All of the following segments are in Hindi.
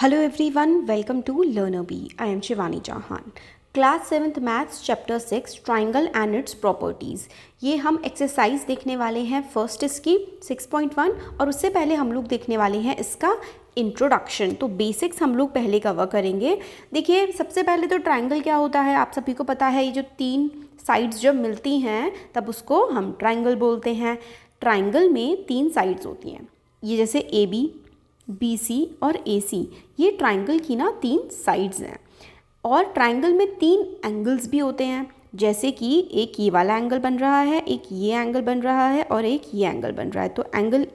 Hello everyone, welcome to LearnerBee. I am Shivani Chauhan. Class 7th maths chapter 6 triangle and it's properties. ये हम एक्सरसाइज देखने वाले हैं फर्स्ट इसकी 6.1 और उससे पहले हम लोग देखने वाले हैं इसका इंट्रोडक्शन। तो बेसिक्स हम लोग पहले कवर करेंगे। देखिए सबसे पहले तो ट्राइंगल क्या होता है आप सभी को पता है। ये जो तीन साइड्स जब मिलती हैं तब उसको हम ट्राइंगल बोलते हैं। ट्राइंगल में तीन साइड्स होती हैं, ये जैसे AB, BC और AC, ये ट्राइंगल की ना तीन साइड्स हैं। और ट्राइंगल में तीन एंगल्स भी होते हैं, जैसे कि एक ये वाला एंगल बन रहा है, एक ये एंगल बन रहा है और एक ये एंगल बन रहा है। तो एंगल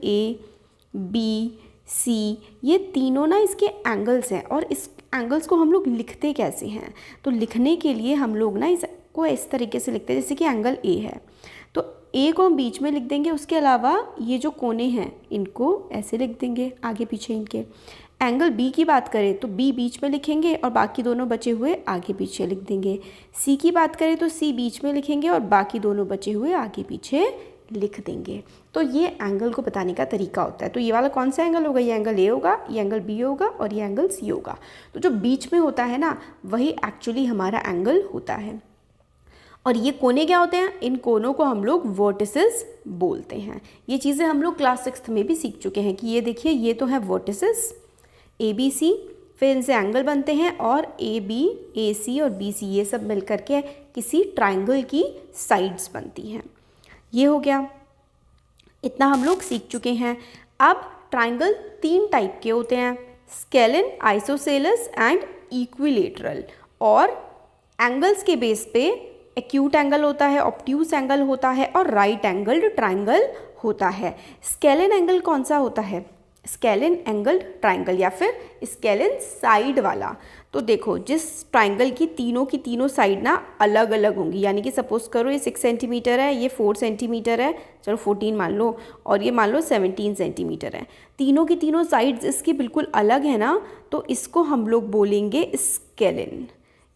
ABC ये तीनों ना इसके एंगल्स हैं। और इस एंगल्स को हम लोग लिखते कैसे हैं, तो लिखने के लिए हम लोग ना इसको इस तरीके से लिखते हैं, जैसे कि एंगल A है तो A को हम बीच में लिख देंगे। उसके अलावा ये जो कोने हैं इनको ऐसे लिख देंगे आगे पीछे इनके। एंगल B की बात करें तो B बीच में लिखेंगे और बाकी दोनों बचे हुए आगे पीछे लिख देंगे। C की बात करें तो C बीच में लिखेंगे और बाकी दोनों बचे हुए आगे पीछे लिख देंगे। तो ये एंगल को बताने का तरीका होता है। तो ये वाला कौन सा एंगल होगा, ये एंगल A होगा, ये एंगल B होगा और ये एंगल C होगा। तो जो बीच में होता है ना वही एक्चुअली हमारा एंगल होता है। और ये कोने क्या होते हैं, इन कोनों को हम लोग वर्टिसेस बोलते हैं। ये चीज़ें हम लोग क्लास 6 में भी सीख चुके हैं कि ये देखिए ये तो है वर्टिसेस ABC, फिर इनसे एंगल बनते हैं और AB, AC और BC ये सब मिल करके किसी ट्राइंगल की साइड्स बनती हैं। ये हो गया, इतना हम लोग सीख चुके हैं। अब ट्राइंगल तीन टाइप के होते हैं, स्केलिन, आइसोसेलेस एंड इक्विलेटरल। और एंगल्स के बेस पे एक्यूट एंगल होता है, ऑब्ट्यूस एंगल होता है और राइट एंगल्ड ट्राइंगल होता है। स्केलिन एंगल कौन सा होता है, स्केलिन एंगल्ड ट्राइंगल या फिर स्केलिन साइड वाला। तो देखो जिस ट्राइंगल की तीनों साइड ना अलग अलग होंगी, यानी कि सपोज करो ये 6 सेंटीमीटर है, ये 4 सेंटीमीटर है, चलो 14 मान लो, और ये मान लो 17 सेंटीमीटर है। तीनों की तीनों साइड्स इसकी बिल्कुल अलग है ना, तो इसको हम लोग बोलेंगे स्केलिन।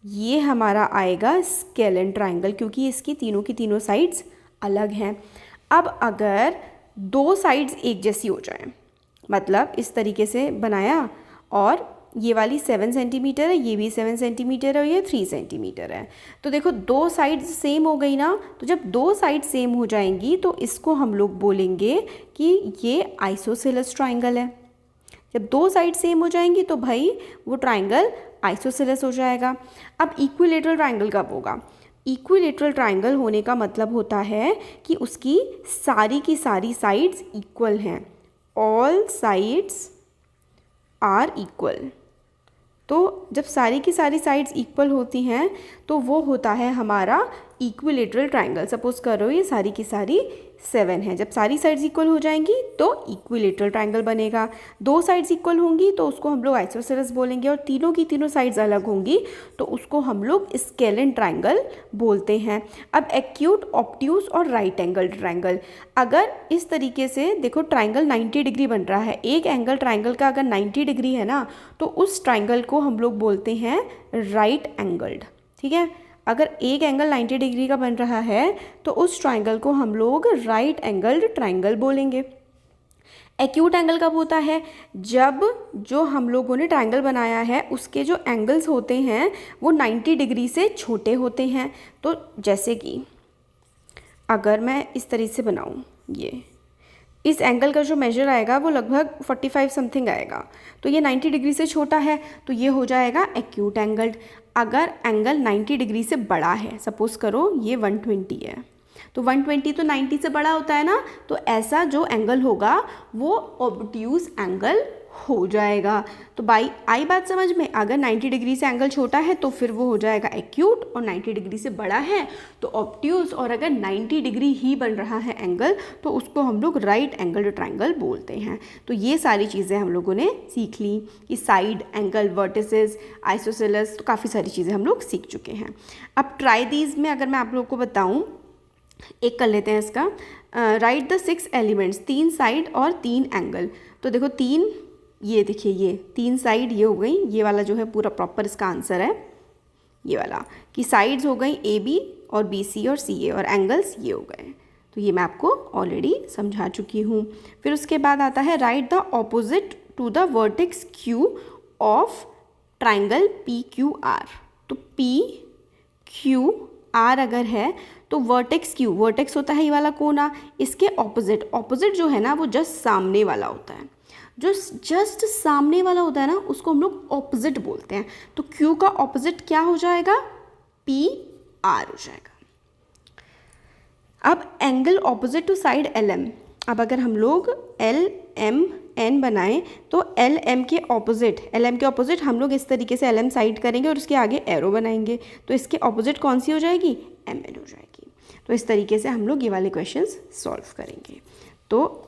ये हमारा आएगा स्केलिन ट्राइंगल, क्योंकि इसकी की तीनों साइड्स अलग हैं। अब अगर दो साइड्स एक जैसी हो जाएं, मतलब इस तरीके से बनाया और ये वाली 7 सेंटीमीटर है, ये भी 7 सेंटीमीटर है और ये 3 सेंटीमीटर है। तो देखो दो साइड्स सेम हो गई ना, तो जब दो साइड सेम हो जाएंगी तो इसको हम लोग बोलेंगे कि ये आइसोसेलेस ट्राइंगल है। जब दो साइड सेम हो जाएंगी तो भाई वो ट्राइंगल आइसोसेलेस हो जाएगा। अब इक्विलेटरल ट्राइंगल कब होगा, इक्विलेटरल ट्राइंगल होने का मतलब होता है कि उसकी सारी की सारी साइड्स इक्वल हैं, ऑल साइड्स आर इक्वल। तो जब सारी की सारी साइड्स इक्वल होती हैं तो वो होता है हमारा इक्विलेटरल ट्राइंगल। सपोज करो ये सारी की सारी 7 है, जब सारी साइड्स इक्वल हो जाएंगी तो इक्विलेटरल ट्राइंगल बनेगा। दो साइड्स इक्वल होंगी तो उसको हम लोग आइसोसेलेस बोलेंगे, और तीनों की तीनों साइड्स अलग होंगी तो उसको हम लोग स्केलिन ट्राइंगल बोलते हैं। अब एक्यूट, ऑब्ट्यूस और राइट एंगल ट्राइंगल। अगर इस तरीके से देखो ट्राइंगल 90 डिग्री बन रहा है, एक एंगल ट्राइंगल का अगर 90 डिग्री है ना तो उस ट्राइंगल को हम लोग बोलते हैं राइट एंगल्ड। ठीक है, अगर एक एंगल 90 डिग्री का बन रहा है तो उस ट्राइंगल को हम लोग राइट एंगल्ड ट्राइंगल बोलेंगे। एक्यूट एंगल कब होता है, जब जो हम लोगों ने ट्राइंगल बनाया है उसके जो एंगल्स होते हैं वो 90 डिग्री से छोटे होते हैं। तो जैसे कि अगर मैं इस तरीके से बनाऊँ, ये इस एंगल का जो मेजर आएगा वो लगभग 45 समथिंग आएगा, तो ये 90 डिग्री से छोटा है तो ये हो जाएगा एक्यूट एंगल्ड। अगर एंगल 90 डिग्री से बड़ा है, सपोज करो ये 120 है, तो 120 तो 90 से बड़ा होता है ना, तो ऐसा जो एंगल होगा वो ऑब्ट्यूस एंगल हो जाएगा। तो आई बात समझ में, अगर 90 डिग्री से एंगल छोटा है तो फिर वो हो जाएगा एक्यूट, और 90 डिग्री से बड़ा है तो ऑब्ट्यूस, और अगर 90 डिग्री ही बन रहा है एंगल तो उसको हम लोग राइट एंगल ट्राइंगल बोलते हैं। तो ये सारी चीज़ें हम लोगों ने सीख ली कि साइड, एंगल, वर्टिसेस, आइसोसेलेस, तो काफ़ी सारी चीज़ें हम लोग सीख चुके हैं। अब ट्राई दीज में अगर मैं आप लोग को बताऊँ, एक कर लेते हैं इसका, राइट द 6 एलिमेंट्स, 3 साइड और 3 एंगल। तो देखो तीन, ये देखिए ये 3 साइड ये हो गई, ये वाला जो है पूरा प्रॉपर इसका आंसर है ये वाला, कि साइड्स हो गई AB और BC और CA और एंगल्स ये हो गए। तो ये मैं आपको ऑलरेडी समझा चुकी हूँ। फिर उसके बाद आता है right the opposite to the vertex Q of triangle P Q R. तो पी क्यू आर अगर है तो वर्टेक्स क्यू, वर्टेक्स होता है ये वाला कोना, इसके ऑपोजिट, ऑपोजिट जो है ना वो जस्ट सामने वाला होता है, जो जस्ट सामने वाला होता है ना उसको हम लोग ऑपोजिट बोलते हैं। तो क्यू का ऑपोजिट क्या हो जाएगा, पी आर हो जाएगा। अब angle opposite to side L M, अब अगर हम लोग एल एम एन बनाएं तो एल एम के ऑपोजिट हम लोग इस तरीके से एल एम साइड करेंगे और उसके आगे एरो बनाएंगे, तो इसके ऑपोजिट कौन सी हो जाएगी, एम एन हो जाएगी। तो इस तरीके से हम लोग ये वाले क्वेश्चंस सॉल्व करेंगे। तो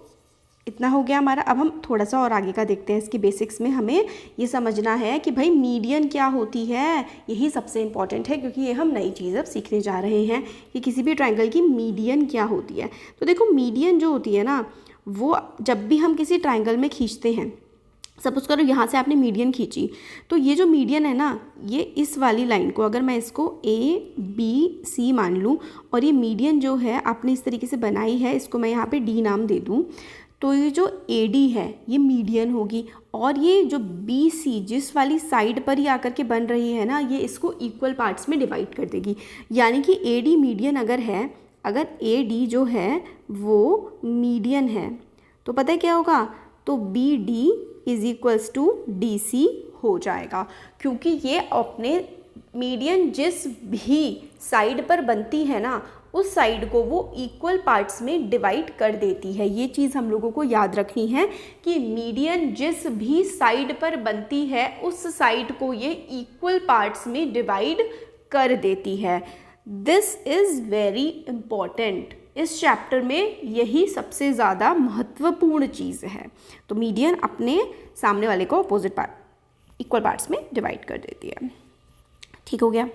इतना हो गया हमारा। अब हम थोड़ा सा और आगे का देखते हैं। इसकी बेसिक्स में हमें ये समझना है कि भाई मीडियन क्या होती है, यही सबसे इम्पॉर्टेंट है, क्योंकि ये हम नई चीज़ अब सीखने जा रहे हैं कि किसी भी ट्राइंगल की मीडियन क्या होती है। तो देखो मीडियन जो होती है ना, वो जब भी हम किसी ट्राइंगल में खींचते हैं, सपोज करो यहाँ से आपने मीडियन खींची, तो ये जो मीडियन है ना, ये इस वाली लाइन को अगर मैं इसको ए बी सी मान लूँ और ये मीडियन जो है आपने इस तरीके से बनाई है, इसको मैं यहाँ पे डी नाम दे दूँ, तो ये जो ए डी है ये मीडियन होगी, और ये जो बी सी जिस वाली साइड पर ही आकर के बन रही है ना, ये इसको इक्वल पार्ट्स में डिवाइड कर देगी। यानी कि ए डी मीडियन अगर है, अगर ए डी जो है वो मीडियन है तो पता है क्या होगा, तो B D is equals to D C हो जाएगा, क्योंकि ये अपने मीडियन जिस भी साइड पर बनती है ना, उस साइड को वो इक्वल पार्ट्स में डिवाइड कर देती है। ये चीज़ हम लोगों को याद रखनी है कि मीडियन जिस भी साइड पर बनती है उस साइड को ये इक्वल पार्ट्स में डिवाइड कर देती है। This is very important. इस चैप्टर में यही सबसे ज़्यादा महत्वपूर्ण चीज़ है। तो मीडियन अपने सामने वाले को अपोजिट पार्ट इक्वल पार्ट्स में डिवाइड कर देती है। ठीक हो गया।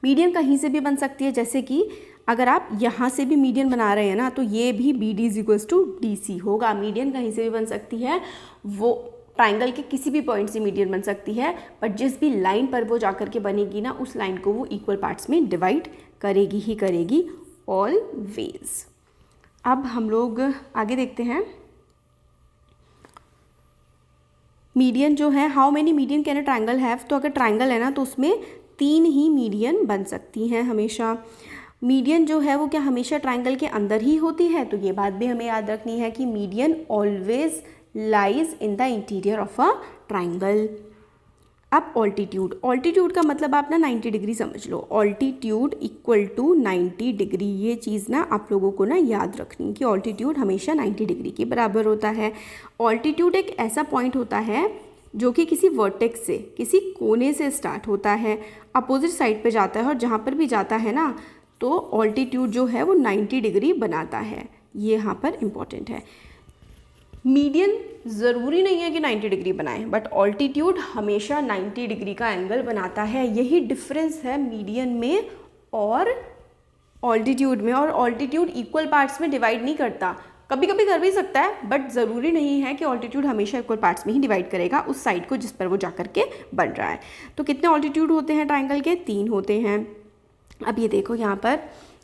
मीडियन कहीं से भी बन सकती है, जैसे कि अगर आप यहाँ से भी मीडियन बना रहे हैं ना, तो ये भी B D is equals to D C होगा। मीडियन कहीं से भी बन सकती है, वो ट्राइंगल के किसी भी पॉइंट से मीडियन बन सकती है, बट जिस भी लाइन पर वो जाकर के बनेगी ना, उस लाइन को वो इक्वल पार्ट्स में डिवाइड करेगी ही करेगी ऑलवेज। अब हम लोग आगे देखते हैं। मीडियन जो है, how many median can a triangle have, तो अगर ट्राइंगल है ना तो उसमें 3 ही मीडियन बन सकती हैं हमेशा। मीडियन जो है वो क्या हमेशा ट्राइंगल के अंदर ही होती है, तो ये बात भी हमें याद रखनी है कि median always lies in the interior of a triangle. अब ऑल्टीट्यूड, ऑल्टीट्यूड का मतलब आप ना 90 डिग्री समझ लो। ऑल्टीट्यूड इक्वल टू 90 डिग्री, ये चीज़ ना आप लोगों को ना याद रखनी कि ऑल्टीट्यूड हमेशा 90 डिग्री के बराबर होता है। ऑल्टीट्यूड एक ऐसा पॉइंट होता है जो कि किसी वर्टेक्स से, किसी कोने से स्टार्ट होता है, अपोजिट साइड पे जाता है, और जहाँ पर भी जाता है ना तो ऑल्टीट्यूड जो है वो 90 डिग्री बनाता है। ये यहाँ पर इम्पॉर्टेंट है। मीडियन ज़रूरी नहीं है कि 90 डिग्री बनाए, बट ऑल्टीट्यूड हमेशा 90 डिग्री का एंगल बनाता है। यही डिफरेंस है मीडियन में और ऑल्टीट्यूड में। और ऑल्टीट्यूड इक्वल पार्ट्स में डिवाइड नहीं करता, कभी कभी कर भी सकता है, बट ज़रूरी नहीं है कि ऑल्टीट्यूड हमेशा इक्वल पार्ट्स में ही डिवाइड करेगा उस साइड को जिस पर वो जाकर के बन रहा है। तो कितने ऑल्टीट्यूड होते हैं ट्राइंगल के, 3 होते हैं। अब ये देखो यहाँ पर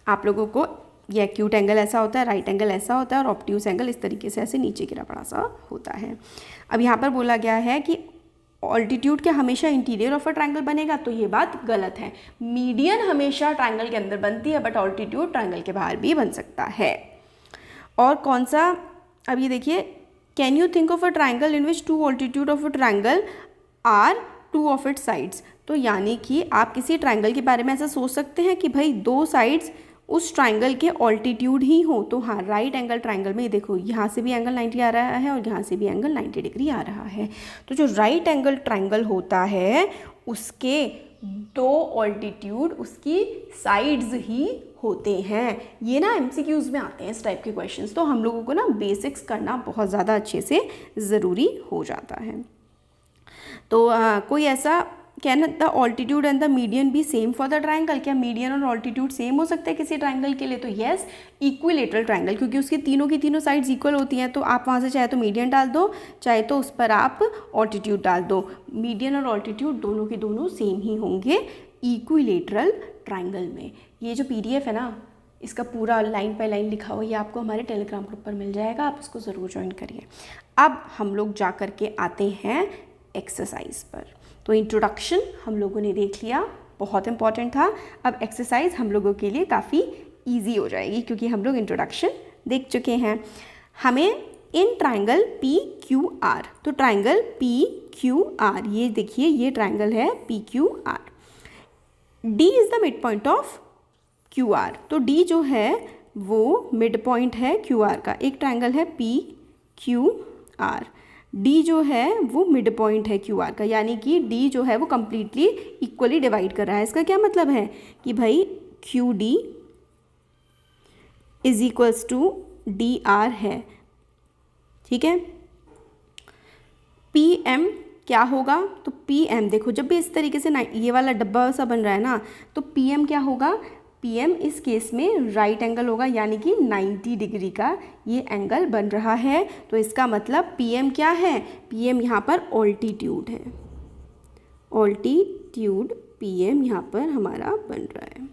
आप लोगों को ये एक्यूट एंगल ऐसा होता है, राइट एंगल ऐसा होता है, और ऑब्ट्यूस एंगल इस तरीके से ऐसे नीचे गिरा पड़ा सा होता है। अब यहाँ पर बोला गया है कि ऑल्टीट्यूड क्या हमेशा इंटीरियर ऑफ अ ट्राइंगल बनेगा, तो ये बात गलत है। मीडियन हमेशा ट्राइंगल के अंदर बनती है, बट ऑल्टीट्यूड ट्राइंगल के बाहर भी बन सकता है। और कौन सा, अब ये देखिए, can you think of a triangle in which 2 altitude of a triangle are 2 of its sides. तो यानी कि आप किसी ट्राइंगल के बारे में ऐसा सोच सकते हैं कि भाई 2 साइड्स उस ट्राइंगल के ऑल्टीट्यूड ही हो। तो हाँ, राइट एंगल ट्राइंगल में देखो यहाँ से भी एंगल 90 आ रहा है और यहाँ से भी एंगल 90 डिग्री आ रहा है। तो जो राइट एंगल ट्राइंगल होता है उसके 2 ऑल्टीट्यूड उसकी साइड्स ही होते हैं। ये ना MCQs में आते हैं इस टाइप के क्वेश्चंस, तो हम लोगों को ना बेसिक्स करना बहुत ज़्यादा अच्छे से ज़रूरी हो जाता है। तो कोई ऐसा, can the altitude and the median B same for the triangle, क्या मीडियन और ऑल्टीट्यूड सेम हो सकता है किसी ट्राइंगल के लिए, तो येस, इक्विलेटरल ट्राइंगल, क्योंकि उसकी तीनों की तीनों साइड्स इक्वल होती हैं। तो आप वहाँ से चाहे तो मीडियन डाल दो, चाहे तो उस पर आप ऑल्टीट्यूड डाल दो, मीडियन और ऑल्टीट्यूड दोनों के दोनों सेम ही होंगे इक्विलेटरल ट्राइंगल में। ये जो PDF है ना, इसका पूरा लाइन बाय लाइन लिखा हुआ, ये आपको हमारे टेलीग्राम ग्रुप पर मिल जाएगा, आप उसको ज़रूर ज्वाइन करिए। अब हम लोग जा कर के आते हैं एक्सरसाइज पर। तो इंट्रोडक्शन हम लोगों ने देख लिया, बहुत इंपॉर्टेंट था। अब एक्सरसाइज हम लोगों के लिए काफ़ी ईजी हो जाएगी क्योंकि हम लोग इंट्रोडक्शन देख चुके हैं। हमें in triangle P Q R, तो ट्राइंगल पी क्यू आर, ये देखिए ये ट्राइंगल है P Q are. D is the mid point of Q R, तो डी जो है वो मिड पॉइंट है क्यू आर का। एक ट्राइंगल है पी क्यू आर, डी जो है वो मिड पॉइंट है क्यू आर का, यानी कि डी जो है वो कम्प्लीटली इक्वली डिवाइड कर रहा है। इसका क्या मतलब है कि भाई Q D is equals to D R है, ठीक है। पी एम क्या होगा, तो पी एम देखो जब भी इस तरीके से ये वाला डब्बा सा बन रहा है ना, तो पी एम क्या होगा, पी एम इस केस में राइट एंगल होगा, यानी कि 90 डिग्री का ये एंगल बन रहा है। तो इसका मतलब पी एम क्या है, पी एम यहाँ पर ऑल्टीट्यूड है, ऑल्टीट्यूड पी एम यहाँ पर हमारा बन रहा है।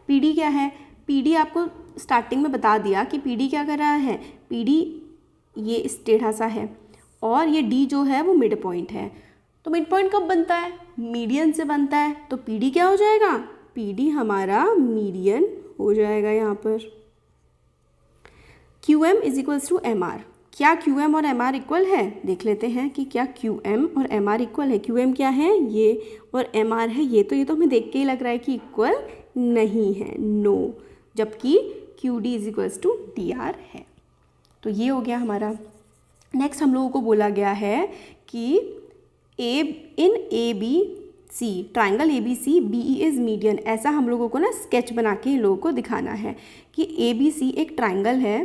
पी डी क्या है, पी डी आपको स्टार्टिंग में बता दिया कि पी डी क्या कर रहा है, पी डी ये इस टेढ़ा सा है और ये डी जो है वो मिड पॉइंट है। तो मिड पॉइंट कब बनता है, मीडियन से बनता है। तो पी डी क्या हो जाएगा, पी डी हमारा मीडियन हो जाएगा यहाँ पर। Q M is equals to M R, क्या क्यू एम और एम आर इक्वल है, देख लेते हैं कि क्या क्यू एम और एम आर इक्वल है। क्यू एम क्या है ये और एम आर है ये, तो हमें देख के ही लग रहा है कि इक्वल नहीं है, नो, जबकि Q D is equals to D R है। तो ये हो गया हमारा। नेक्स्ट हम लोगों को बोला गया है कि in A B C, triangle A B C B E is median, ऐसा हम लोगों को ना स्केच बना के इन लोगों को दिखाना है कि ए बी सी एक ट्राइंगल है,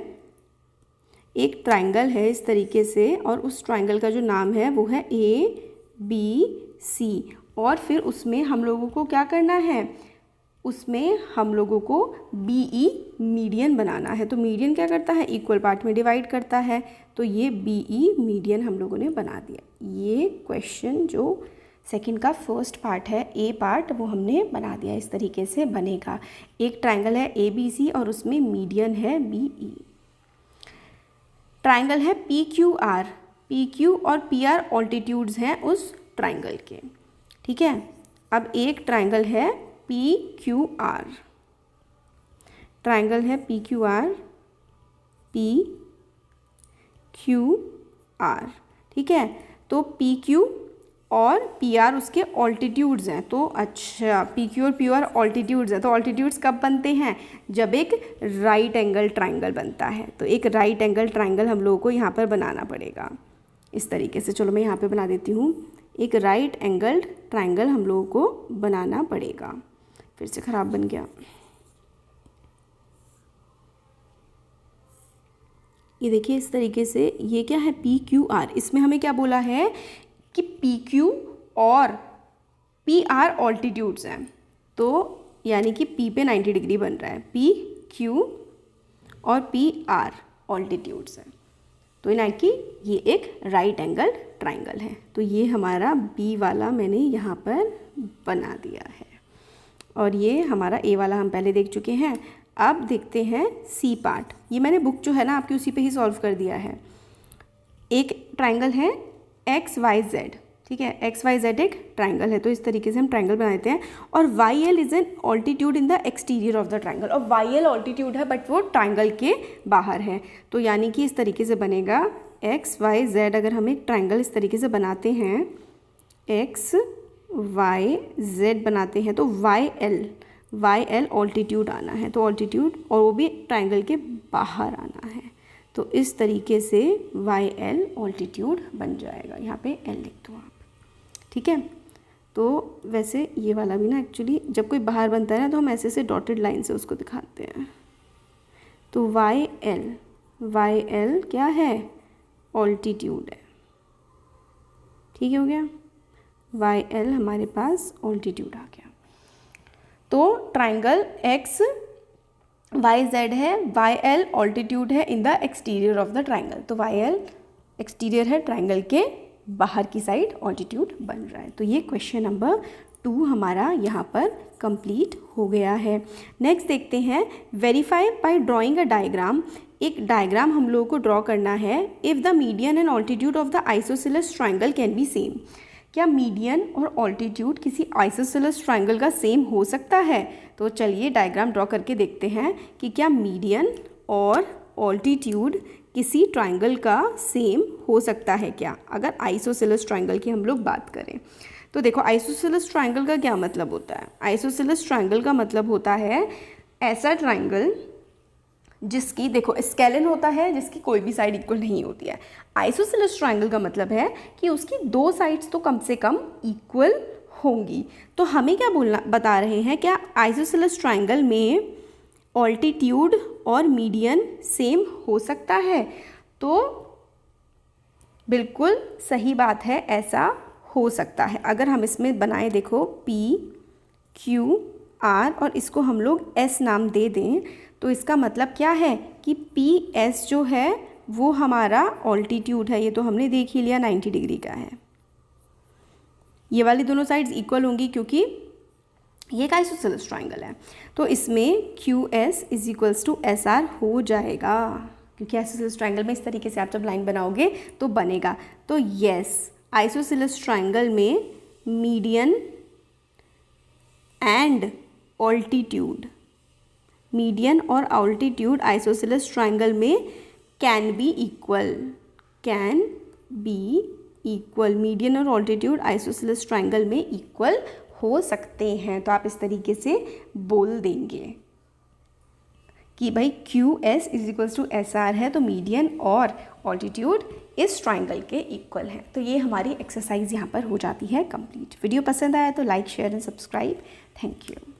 एक ट्राइंगल है इस तरीके से, और उस ट्राइंगल का जो नाम है वो है ए बी सी, और फिर उसमें हम लोगों को क्या करना है, उसमें हम लोगों को बी ई मीडियन बनाना है। तो मीडियन क्या करता है, इक्वल पार्ट में डिवाइड करता है, तो ये बी ई मीडियन हम लोगों ने बना दिया। ये क्वेश्चन जो सेकंड का फर्स्ट पार्ट है, ए पार्ट, वो हमने बना दिया, इस तरीके से बनेगा। एक ट्राइंगल है ए बी सी और उसमें मीडियन है बी ई। ट्राइंगल है P Q are, P Q और पी आर ऑल्टीट्यूड्स हैं उस ट्राइंगल के, ठीक है। अब एक ट्राइंगल है पी क्यू आर, ट्राइंगल है P Q are, P Q are, ठीक है। तो पी क्यू और पी आर उसके ऑल्टीट्यूड्स हैं। तो अच्छा, पी क्यू और पी आर ऑल्टीट्यूड्स हैं, तो ऑल्टीट्यूड्स कब बनते हैं, जब एक राइट एंगल ट्राइंगल बनता है। तो एक राइट एंगल ट्राइंगल हम लोगों को यहाँ पर बनाना पड़ेगा इस तरीके से। चलो मैं यहाँ पे बना देती हूँ, एक राइट एंगल ट्राइंगल हम लोगों को बनाना पड़ेगा। फिर से ख़राब बन गया, ये देखिए इस तरीके से। ये क्या है, पी क्यू आर, इसमें हमें क्या बोला है कि पी क्यू और पी आर ऑल्टीट्यूड्स हैं, तो यानी कि पी पे 90 डिग्री बन रहा है, पी क्यू और पी आर ऑल्टीट्यूड्स हैं, तो यानी कि ये एक राइट एंगल ट्राइंगल है। तो ये हमारा बी वाला मैंने यहाँ पर बना दिया है, और ये हमारा ए वाला हम पहले देख चुके हैं। अब देखते हैं सी पार्ट, ये मैंने बुक जो है ना आपकी उसी पे ही सॉल्व कर दिया है। एक ट्राइंगल है एक्स वाई जेड, ठीक है, एक्स वाई जेड एक ट्राइंगल है, तो इस तरीके से हम ट्राइंगल बना देते हैं। और Y L is an altitude in the exterior of the triangle, और वाई एल ऑल्टीट्यूड है बट वो ट्राइंगल के बाहर है। तो यानी कि इस तरीके से बनेगा एक्स वाई जेड। अगर हम एक ट्राइंगल इस तरीके से बनाते हैं, एक्स वाई जेड बनाते हैं, तो वाई एल ऑल्टीट्यूड आना है, तो ऑल्टीट्यूड, और वो भी ट्राइंगल के बाहर आना है। तो इस तरीके से वाई एल ऑल्टीट्यूड बन जाएगा, यहाँ पे एल लिख दो आप, ठीक है। तो वैसे ये वाला भी ना एक्चुअली जब कोई बाहर बनता है ना, तो हम ऐसे से डॉटेड लाइन से उसको दिखाते हैं। तो वाई एल क्या है, ऑल्टीट्यूड है, ठीक हो गया। वाई एल हमारे पास ऑल्टीट्यूड आ गया। तो ट्राइंगल एक्स वाई जेड है, वाई एल ऑल्टीट्यूड है इन the exterior of the triangle, तो वाई एल एक्सटीरियर है, ट्राइंगल के बाहर की साइड ऑल्टीट्यूड बन रहा है। तो ये क्वेश्चन नंबर 2 हमारा यहाँ पर कंप्लीट हो गया है। नेक्स्ट देखते हैं, verify by drawing a diagram एक डायग्राम हम लोगों को ड्रॉ करना है। If the median and altitude of the isosceles triangle can be same, क्या मीडियन और ऑल्टीट्यूड किसी आइसोसेलेस ट्रायंगल का सेम हो सकता है? तो चलिए डायग्राम ड्रॉ करके देखते हैं कि क्या मीडियन और ऑल्टीट्यूड किसी ट्रायंगल का सेम हो सकता है क्या, अगर आइसोसेलेस ट्रायंगल की हम लोग बात करें। तो देखो आइसोसेलेस ट्रायंगल का क्या मतलब होता है। आइसोसेलेस ट्रायंगल का मतलब होता है ऐसा ट्रायंगल जिसकी, देखो स्केलन होता है जिसकी कोई भी साइड इक्वल नहीं होती है। आइसोसेलेस ट्रायंगल का मतलब है कि उसकी दो साइड्स तो कम से कम इक्वल होंगी। तो हमें क्या बता रहे हैं, क्या आइसोसेलेस ट्रायंगल में ऑल्टीट्यूड और मीडियन सेम हो सकता है? तो बिल्कुल सही बात है, ऐसा हो सकता है। अगर हम इसमें बनाए देखो PQR और इसको हम लोग S नाम दे दें, तो इसका मतलब क्या है कि PS जो है वो हमारा ऑल्टीट्यूड है। ये तो हमने देख ही लिया 90 डिग्री का है। ये वाली दोनों साइड्स इक्वल होंगी क्योंकि ये एक आइसोसेलेस ट्रायंगल है। तो इसमें QS is equals to SR हो जाएगा, क्योंकि आइसोसेलेस ट्रायंगल में इस तरीके से आप जब लाइन बनाओगे तो बनेगा। तो यस, आइसोसेलेस ट्रायंगल में मीडियन एंड ऑल्टीट्यूड, मीडियन और ऑल्टीट्यूड आइसोसेलेस ट्रायंगल में कैन बी इक्वल, मीडियन और ऑल्टीट्यूड आइसोसेलेस ट्रायंगल में इक्वल हो सकते हैं। तो आप इस तरीके से बोल देंगे कि भाई QS is equals to SR है, तो मीडियन और ऑल्टीट्यूड इस ट्रायंगल के इक्वल है। तो ये हमारी एक्सरसाइज यहाँ पर हो जाती है कंप्लीट। वीडियो पसंद आया तो like, share and subscribe. Thank you.